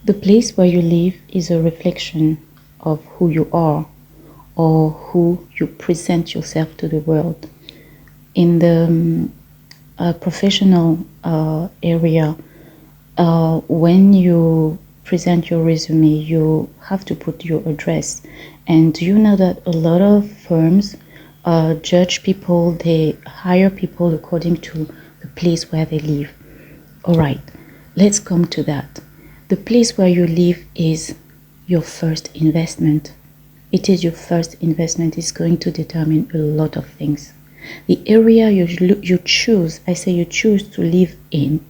The place where you live is a reflection of who you are or who you present yourself to the world. In the professional area, when you present your resume, you have to put your address. And do you know that a lot of firms judge people, they hire people according to the place where they live? All right, let's come to that. The place where you live is your first investment. It is your first investment. It's going to determine a lot of things. The area you choose, I say you choose to live in,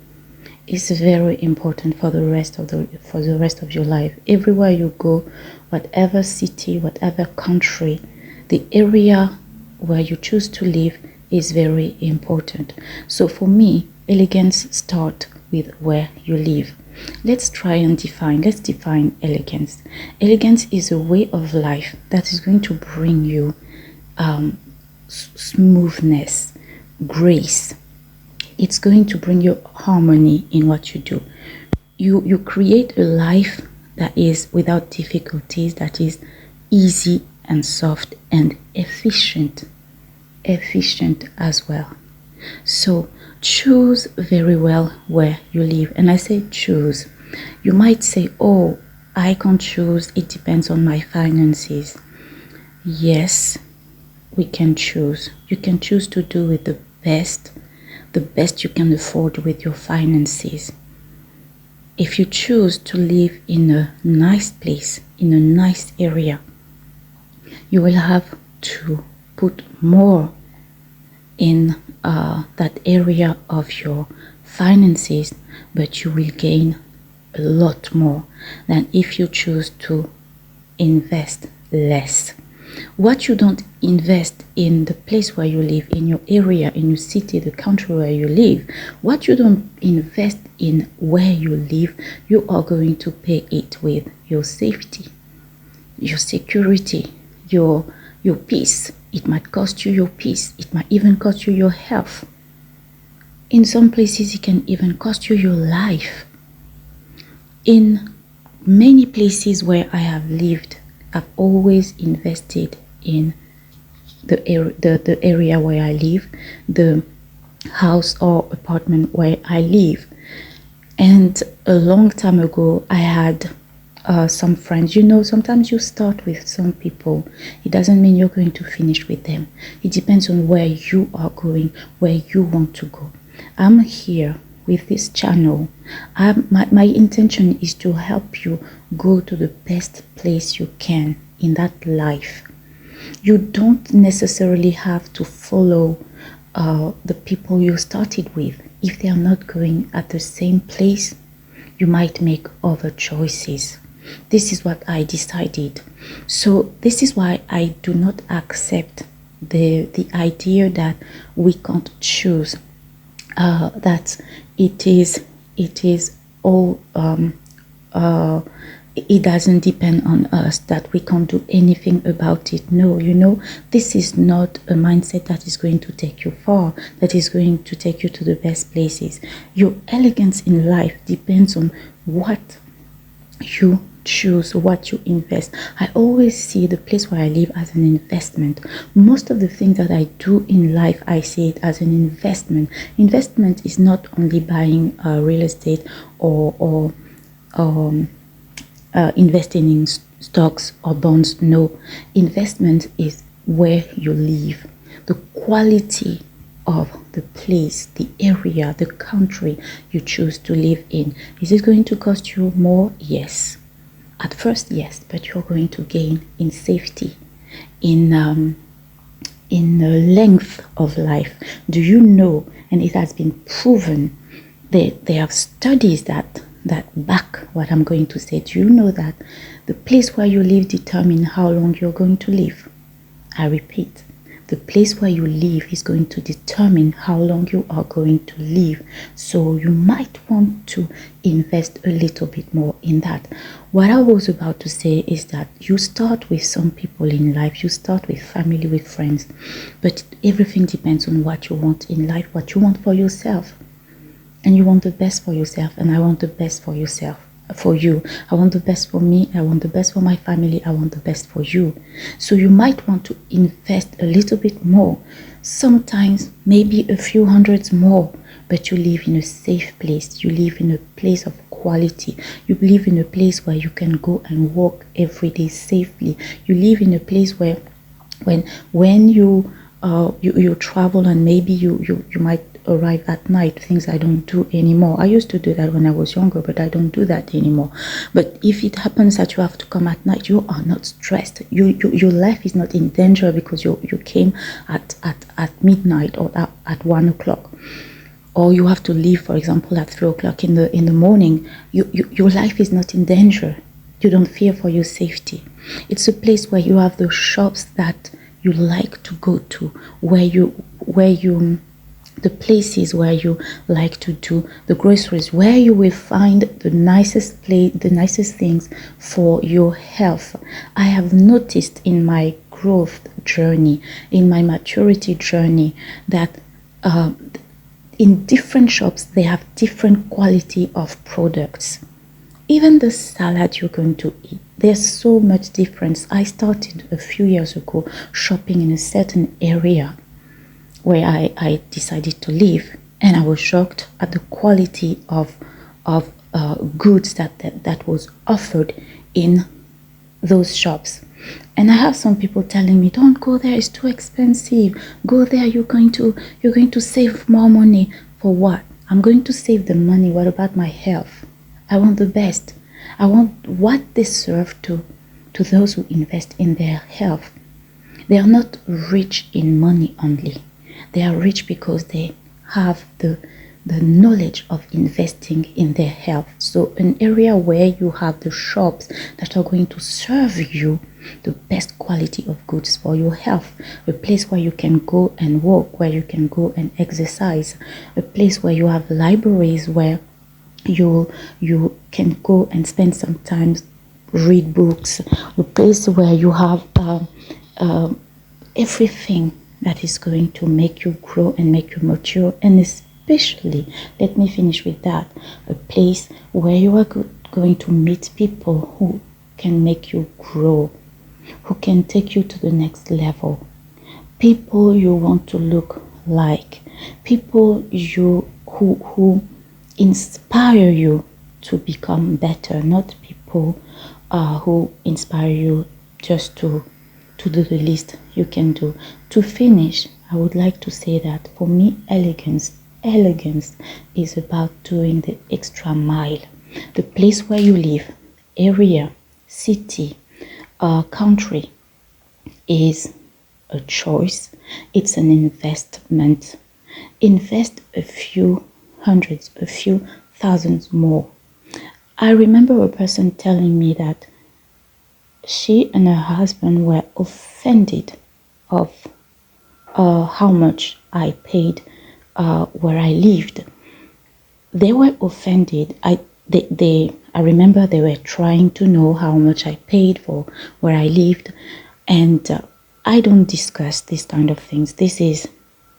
is very important for the rest of your life. Everywhere you go, whatever city, whatever country, the area where you choose to live is very important. So for me, elegance starts with where you live. Let's define elegance. Elegance is a way of life that is going to bring you smoothness, grace. It's going to bring you harmony in what you do. You create a life that is without difficulties, that is easy and soft and efficient as well. So choose very well where you live. And I say choose. You might say, oh, I can't choose, it depends on my finances. Yes, we can choose. You can choose to do with the best you can afford with your finances. If you choose to live in a nice place, in a nice area, you will have to put more in that area of your finances, but you will gain a lot more than if you choose to invest less. What you don't invest in the place where you live, in your area, in your city, the country where you live, what you don't invest in where you live, you are going to pay it with your safety, your security, your peace. It might cost you your peace. It might even cost you your health. In some places, it can even cost you your life. In many places where I have lived, I've always invested in the area where I live, the house or apartment where I live. And a long time ago, I had some friends. You know, sometimes you start with some people. It doesn't mean you're going to finish with them. It depends on where you are going, where you want to go. I'm here with this channel. My intention is to help you go to the best place you can in that life. You don't necessarily have to follow the people you started with. If they are not going at the same place, you might make other choices. This is what I decided. So this is why I do not accept the idea that we can't choose, that it is all it doesn't depend on us, that we can't do anything about it. No, you know, this is not a mindset that is going to take you far, that is going to take you to the best places. Your elegance in life depends on what you choose, what you invest. I always see the place where I live as an investment. Most of the things that I do in life, I see it as an investment. Investment is not only buying real estate or investing in stocks or bonds. No, investment is where you live, the quality of the place, the area, the country you choose to live in. Is it going to cost you more? Yes. At first, yes, but you're going to gain in safety, in the length of life. Do you know, and it has been proven, they have studies that back what I'm going to say. Do you know that the place where you live determines how long you're going to live? I repeat, the place where you live is going to determine how long you are going to live. So you might want to invest a little bit more in that. What I was about to say is that you start with some people in life, you start with family, with friends, but everything depends on what you want in life, what you want for yourself. And you want the best for yourself, and I want the best for yourself for you. I want the best for me. I want the best for my family. I want the best for you. So you might want to invest a little bit more, sometimes maybe a few hundreds more, but you live in a safe place. You live in a place of quality. You live in a place where you can go and walk every day safely. You live in a place where when you travel, and maybe you might arrive at night, things I don't do anymore. I used to do that when I was younger, but I don't do that anymore. But if it happens that you have to come at night, you are not stressed. Your life is not in danger because you came at midnight or at 1 o'clock, or you have to leave, for example, at 3 o'clock in the morning. Your life is not in danger. You don't fear for your safety. It's a place where you have the shops that you like to go to, where you the places where you like to do the groceries, where you will find the nicest things for your health. I have noticed in my growth journey, in my maturity journey, that in different shops they have different quality of products. Even the salad you're going to eat, there's so much difference. I started a few years ago shopping in a certain area where I decided to live, and I was shocked at the quality of goods that was offered in those shops. And I have some people telling me, don't go there, it's too expensive. Go there, you're going to save more money. For what? I'm going to save the money. What about my health? I want the best. I want what they serve to those who invest in their health. They are not rich in money only. They are rich because they have the knowledge of investing in their health. So an area where you have the shops that are going to serve you the best quality of goods for your health, a place where you can go and walk, where you can go and exercise, a place where you have libraries where you can go and spend some time, read books, a place where you have everything that is going to make you grow and make you mature. And especially, let me finish with that, a place where you are going to meet people who can make you grow, who can take you to the next level, people you want to look like, people who inspire you to become better, not people who inspire you just to do the least you can do. To finish, I would like to say that for me, elegance is about doing the extra mile. The place where you live, area, city, country, is a choice. It's an investment. Invest a few hundreds, a few thousands more. I remember a person telling me that she and her husband were offended of how much I paid where I lived. They were offended. I remember they were trying to know how much I paid for where I lived, and I don't discuss these kind of things. This is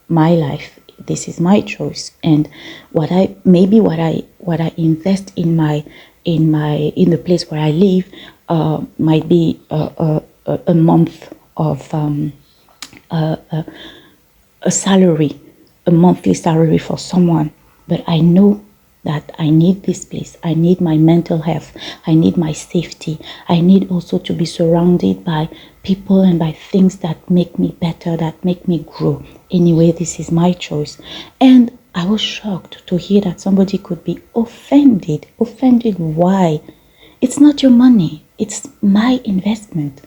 my life. This is my choice, and what I invest in the place where I live might be a month of a salary, a monthly salary for someone. But I know that I need this place. I need my mental health. I need my safety. I need also to be surrounded by people and by things that make me better, that make me grow. Anyway, this is my choice. And I was shocked to hear that somebody could be offended. Offended why? It's not your money. It's my investment.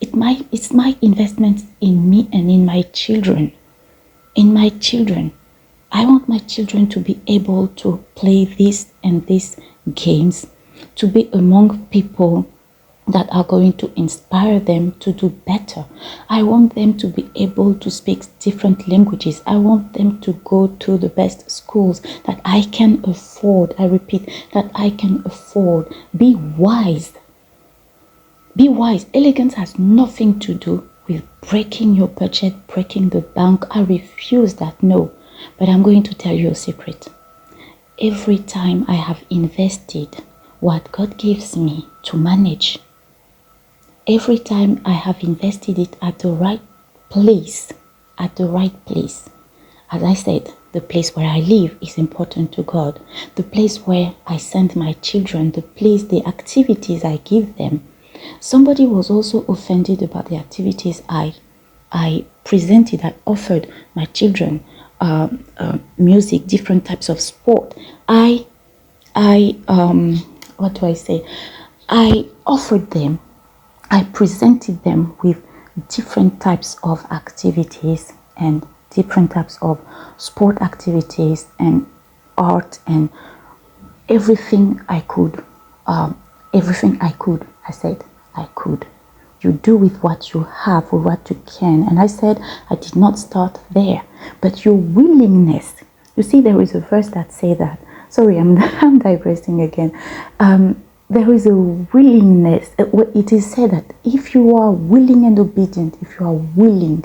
It's my investment in me and in my children. In my children. I want my children to be able to play this and these games, to be among people that are going to inspire them to do better. I want them to be able to speak different languages. I want them to go to the best schools that I can afford. I repeat, that I can afford. Be wise. Be wise. Elegance has nothing to do with breaking your budget, breaking the bank. I refuse that. No. But I'm going to tell you a secret. Every time I have invested what God gives me to manage. Every time I have invested it at the right place, at the right place. As I said, the place where I live is important to God. The place where I send my children, the activities I give them. Somebody was also offended about the activities I presented. I offered my children music, different types of sport. What do I say? I offered them, I presented them with different types of activities and different types of sport activities and art and everything I could. Everything I could. I said I could. You do with what you have or what you can. And I said I did not start there, but your willingness. You see, there is a verse that says that. Sorry, I'm digressing again. There is a willingness. It is said that if you are willing and obedient, if you are willing,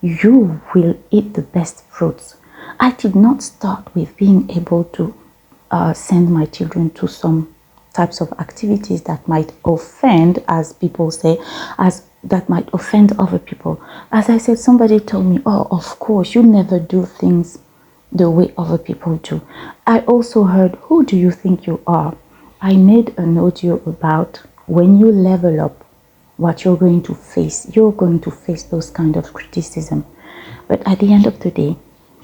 you will eat the best fruits. I did not start with being able to send my children to some types of activities that might offend, as people say, as that might offend other people. As I said, somebody told me, oh, of course, you never do things the way other people do. I also heard, who do you think you are? I made an audio about when you level up, what you're going to face. You're going to face those kind of criticism. But at the end of the day,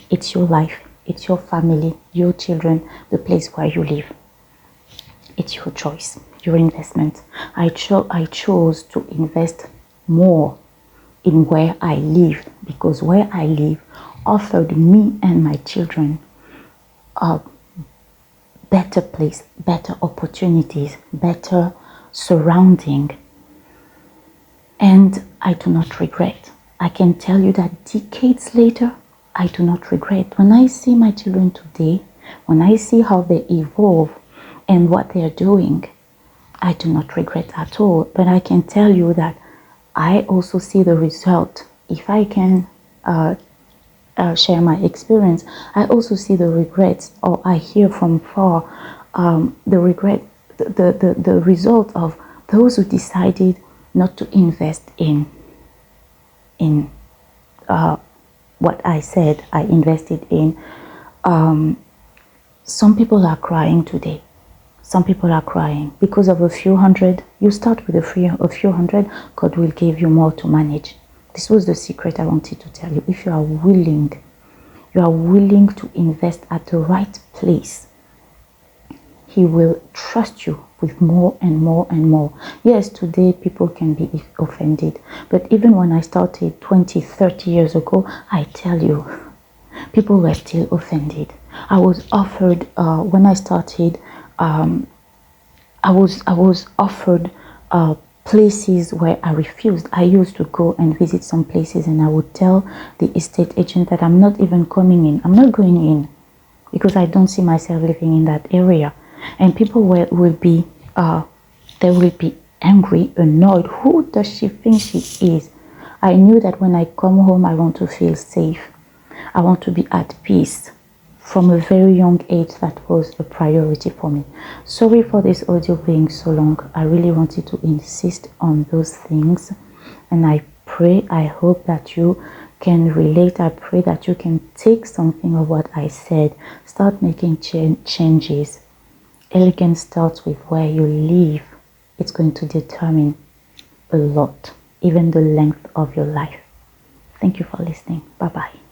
it's your life, it's your family, your children, the place where you live. It's your choice, your investment. I chose to invest more in where I live, because where I live offered me and my children a better place, better opportunities, better surrounding. And I do not regret. I can tell you that decades later, I do not regret. When I see my children today, when I see how they evolve and what they are doing, I do not regret at all. But I can tell you that I also see the result. If I can share my experience, I also see the regrets, or I hear from far the regret, the result of those who decided not to invest in what I said I invested in. Some people are crying today. Some people are crying because of a few hundred. You start with a few hundred, God will give you more to manage. This was the secret I wanted to tell you. If you are willing to invest at the right place, He will trust you with more and more and more. Yes, today people can be offended. But even when I started 20, 30 years ago, I tell you, people were still offended. I was offered, when I started, I was offered places where I refused. I used to go and visit some places and I would tell the estate agent that I'm not even coming in. I'm not going in because I don't see myself living in that area. And people will be angry, annoyed. Who does she think she is? I knew that when I come home, I want to feel safe. I want to be at peace. From a very young age, that was a priority for me. Sorry for this audio being so long. I really wanted to insist on those things. And I hope that you can relate. I pray that you can take something of what I said. Start making changes. Elegance starts with where you live. It's going to determine a lot, even the length of your life. Thank you for listening. Bye-bye.